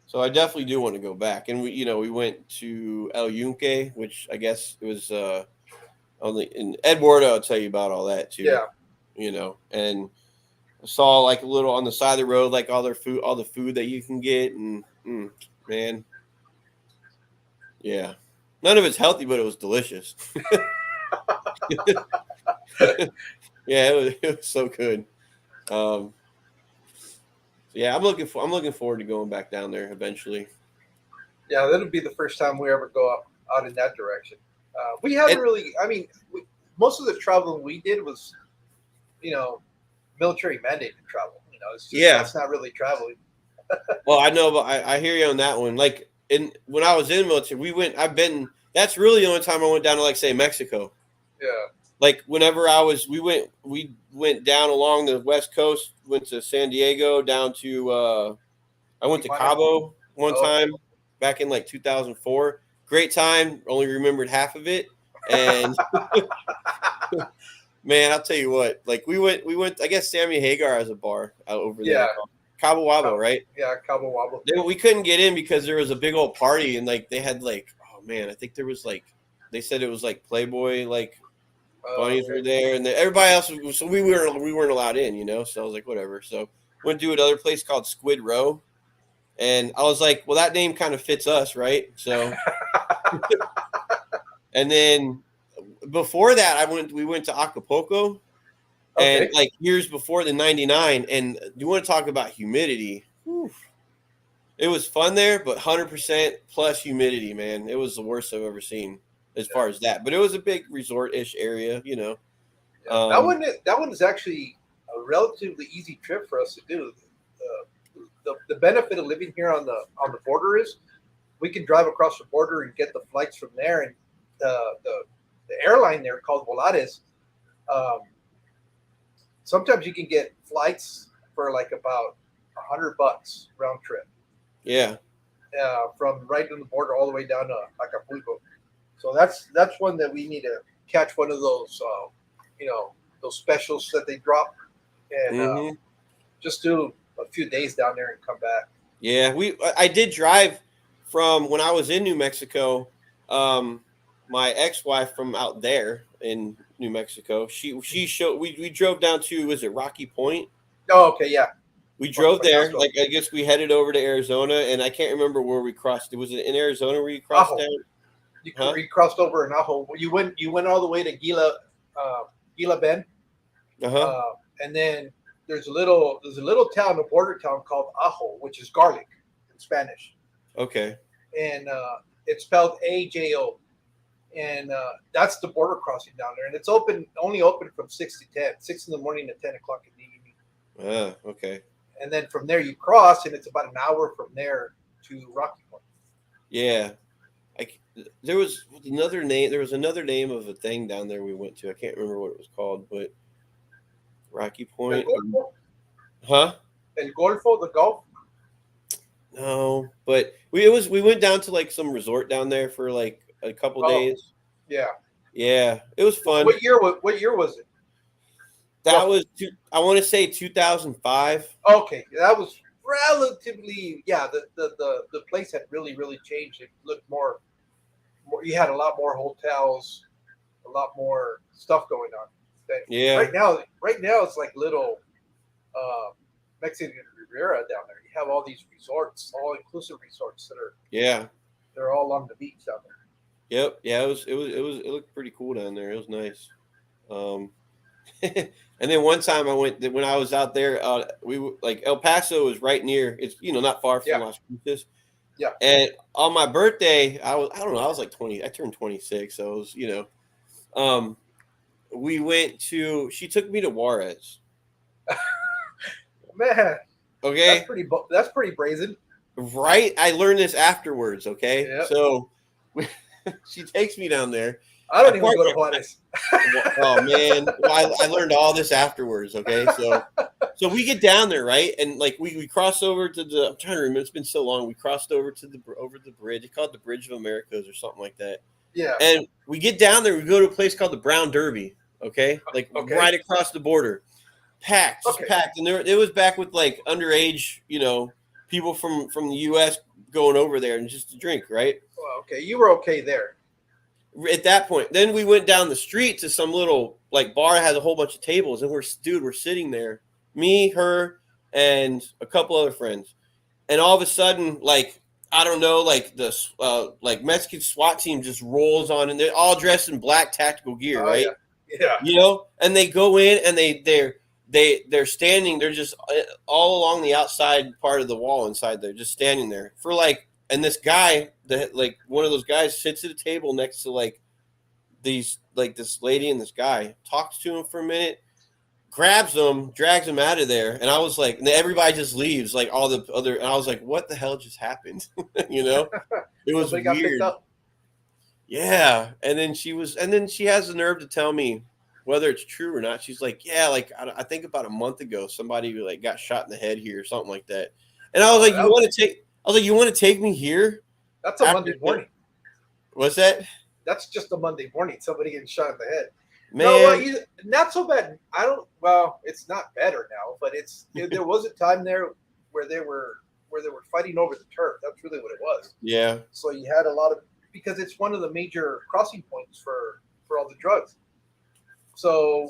So I definitely do want to go back. And we went to El Yunque, which I guess it was only in Eduardo. I'll tell you about all that too. Yeah. And I saw like a little on the side of the road, like all the food that you can get, and man, yeah, none of it's healthy, but it was delicious. Yeah, it was so good. Um, so yeah, I'm looking forward to going back down there eventually. Yeah, that'll be the first time we ever go out in that direction. We haven't And really. I mean, most of the traveling we did was, you know, military mandated travel. It's just yeah, that's not really traveling. well, I know, but I hear you on that one. Like when I was in the military, we went. That's really the only time I went down to like say Mexico. Yeah. Like whenever we went down along the West Coast, went to San Diego, down to I went to Tijuana. Cabo one Oh, okay. time back in like 2004. Great time. Only remembered half of it, and man, I'll tell you what. Like we went. I guess Sammy Hagar has a bar out over there, Yeah. called Cabo Wabo, right? Yeah, Cabo Wabo. We couldn't get in because there was a big old party, and like they had like, oh man, I think there was like, they said it was like Playboy like bunnies Okay. were there, and everybody else was, so we weren't allowed in. So I was like, whatever. So went to another place called Squid Row, and I was like, well, that name kind of fits us, right? So and then before that, we went to Acapulco, and Okay. like years before the '99, and you want to talk about humidity? Whew. It was fun there, but 100% plus humidity, man. It was the worst I've ever seen as Yeah. far as that. But it was a big resort-ish area. Yeah. That one is actually a relatively easy trip for us to do. The benefit of living here on the border is we can drive across the border and get the flights from there, and the airline there called Volaris. Um, Sometimes you can get flights for like about $100 round trip Yeah, from right on the border all the way down to Acapulco. So that's one that we need to catch one of those those specials that they drop, and hmm just do a few days down there and come back. yeah. I did drive from when I was in New Mexico. My ex-wife from out there in New Mexico, she showed we drove down to, was it Rocky Point? Oh, okay, yeah. We Rocky drove Point there. Hospital. Like I guess we headed over to Arizona, and I can't remember where we crossed. Was it in Arizona where you crossed Ajo. down? You, Huh? you crossed over in Ajo. You went all the way to Gila Bend, Uh-huh. uh, and then there's a little town, a border town called Ajo, which is garlic in Spanish, Okay. and it's spelled AJO, and that's the border crossing down there, and it's only open from 6 to 10, 6 in the morning to 10 o'clock in the evening, Okay. and then from there you cross, and it's about an hour from there to Rocky Point. Yeah. There was another name. There was another name of a thing down there we went to. I can't remember what it was called, but Rocky El Point. Golfo, Huh? the Gulf. No, but we went down to like some resort down there for like a couple Oh, days. yeah. Yeah, it was fun. What year was it? That was I want to say 2005. Okay, that was relatively. Yeah, the place had really changed. It looked more. You had a lot more hotels, a lot more stuff going on. Yeah. Right now it's like little uh, Mexican Riviera down there. You have all these resorts, all inclusive resorts Yeah. they're all along the beach down there. Yep. Yeah. It looked pretty cool down there. It was nice. And then one time when I was out there, like El Paso is right near. It's not far from Yeah. Las Cruces. Yeah. And on my birthday, I don't know, I was like 20. I turned 26, so it was um, we went to. She took me to Juarez. Man, Okay. that's pretty brazen. Right. I learned this afterwards. Okay. Yep. So she takes me down there. I don't even go to Juarez. Oh man, well, I learned all this afterwards. Okay, so we get down there, right, and like we cross over to the. I'm trying to remember. It's been so long. We crossed over to the bridge. They call it the Bridge of Americas or something like that. Yeah. And we get down there. We go to a place called the Brown Derby. Okay, like right across the border, packed, just packed. And it was back with like underage, people from the U.S. going over there and just to drink, right? Well, okay, you were okay there. At that point, then we went down the street to some little like bar that has a whole bunch of tables, and we're sitting there, me, her, and a couple other friends, and all of a sudden, like I don't know, like this like Mexican SWAT team just rolls on, and they're all dressed in black tactical gear, right? Yeah. And they go in and they're standing, they're just all along the outside part of the wall inside there, just standing there for like. And this guy, one of those guys, sits at a table next to like this lady and this guy, talks to him for a minute, grabs him, drags him out of there, and I was like, and everybody just leaves, like all the other, and I was like, what the hell just happened? It was weird. Yeah, and then she has the nerve to tell me whether it's true or not. She's like, yeah, like I think about a month ago, somebody like got shot in the head here or something like that, and I was like, you want to take me here? That's a Monday morning. What's that? That's just a Monday morning. Somebody getting shot in the head. Man. No, not so bad. Well, it's not better now, but there was a time there where they were fighting over the turf. That's really what it was. Yeah. So you had a lot of, because it's one of the major crossing points for all the drugs. So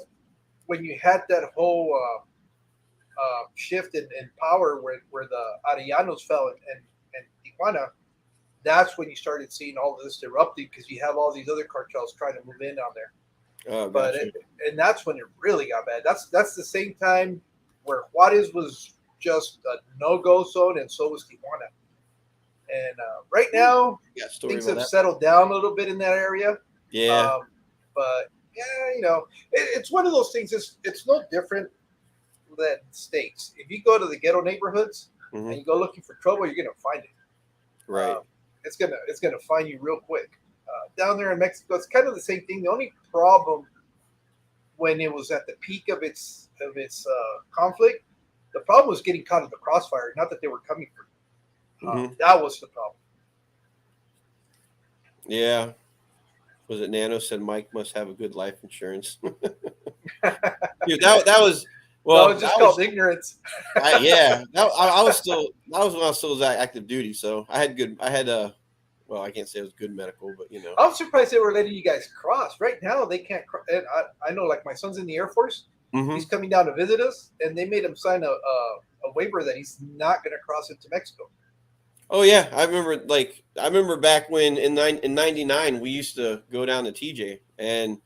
when you had that whole shift in power where the Arellanos fell and Tijuana, that's when you started seeing all of this erupting, because you have all these other cartels trying to move in on there. Oh, and that's when it really got bad. That's the same time where Juarez was just a no-go zone, and so was Tijuana. And right now, things have settled down a little bit in that area. Yeah. But yeah, it's one of those things. It's no different than states. If you go to the ghetto neighborhoods and you go looking for trouble, you're gonna find it. Right. It's gonna find you real quick. Down there in Mexico, it's kind of the same thing. The only problem when it was at the peak of its conflict, the problem was getting caught in the crossfire. Not that they were coming for you. That was the problem. Yeah. Was it Nano said Mike must have a good life insurance? Dude, that was. Well, that was just called ignorance. I was when I still active duty, so I had well, I can't say it was good medical, but I'm surprised they were letting you guys cross. Right now, they can't. And I know, like my son's in the Air Force. He's coming down to visit us, and they made him sign a waiver that he's not going to cross into Mexico. Oh yeah, I remember back when in '99 we used to go down to TJ, and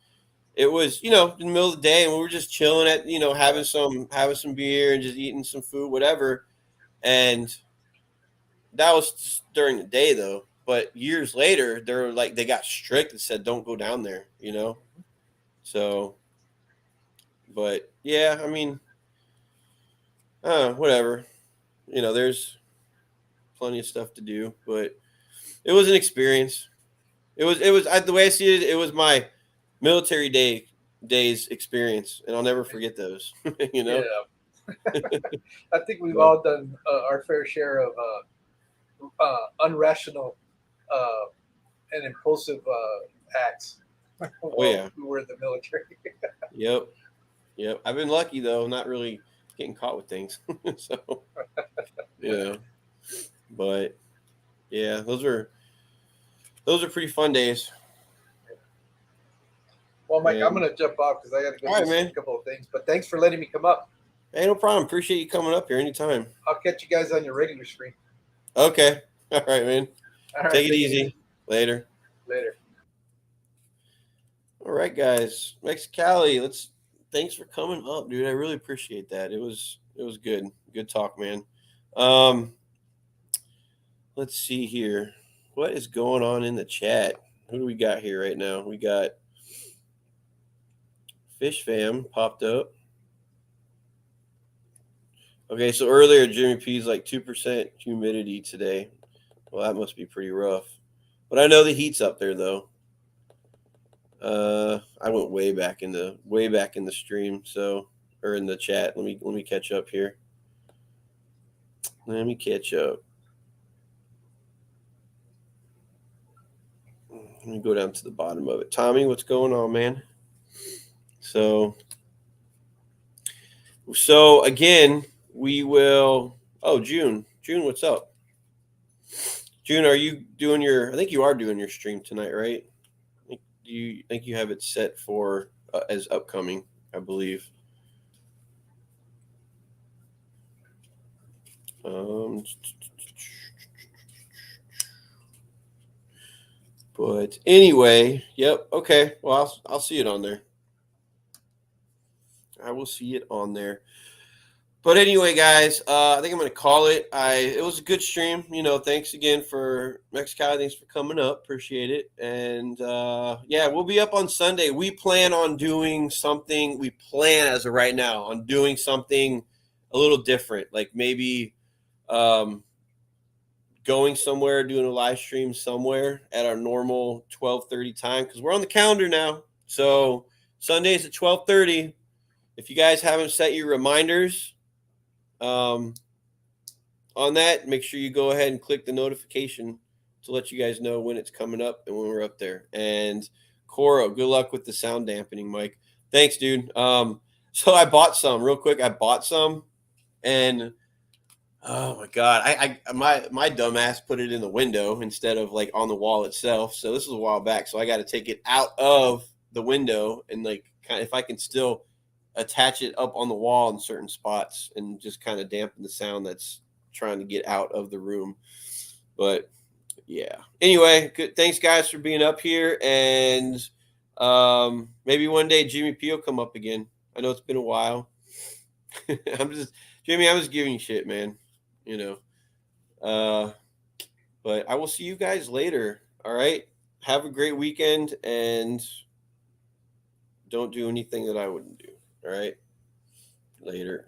it was in the middle of the day, and we were just chilling at having some beer and just eating some food, whatever, and that was just during the day though. But years later, they got strict and said don't go down there, So, but yeah, I mean, whatever, there's plenty of stuff to do, but it was an experience. It was the way I see it, it was my military days experience, and I'll never forget those. Yeah. I think we've all done our fair share of unrational and impulsive acts. Oh yeah, we were in the military. Yep. I've been lucky though, not really getting caught with things. So but yeah, those are pretty fun days. Well, Mike, I'm going to jump off because I got to go do a couple of things. But thanks for letting me come up. Hey, no problem. Appreciate you coming up here anytime. I'll catch you guys on your regular screen. Okay. All right, man. All right, take it easy. Later. All right, guys. Mexicali, thanks for coming up, dude. I really appreciate that. It was good. Good talk, man. Let's see here. What is going on in the chat? Who do we got here right now? We got Fish Fam popped up. Okay, so earlier Jimmy P's like 2% humidity today. Well, that must be pretty rough. But I know the heat's up there though. I went way back in the stream, so or in the chat. Let me catch up here. Let me catch up. Let me go down to the bottom of it. Tommy, what's going on, man? So again, we will. Oh, June, what's up? June, are you doing your? I think you are doing your stream tonight, right? Do you think you have it set for as upcoming? I believe. But anyway, yep. Okay. Well, I'll see it on there. I will see it on there. But anyway, guys, I think I'm going to call it. It was a good stream. Thanks again for Mexicali. Thanks for coming up. Appreciate it. And yeah, we'll be up on Sunday. We plan on doing something. We plan as of right now on doing something a little different, like maybe going somewhere, doing a live stream somewhere at our normal 12:30 time, because we're on the calendar now. So Sundays at 12:30. If you guys haven't set your reminders on that, make sure you go ahead and click the notification to let you guys know when it's coming up and when we're up there. And Coro, good luck with the sound dampening, Mike. Thanks, dude. So I bought some real quick. And oh my God, my dumbass put it in the window instead of like on the wall itself. So this was a while back. So I got to take it out of the window and like kind of, if I can still attach it up on the wall in certain spots and just kind of dampen the sound that's trying to get out of the room. But yeah, anyway, good. Thanks guys for being up here. And maybe one day Jimmy P will come up again. I know it's been a while. Jimmy, I was giving you shit, man. But I will see you guys later. All right. Have a great weekend and don't do anything that I wouldn't do. All right. Later.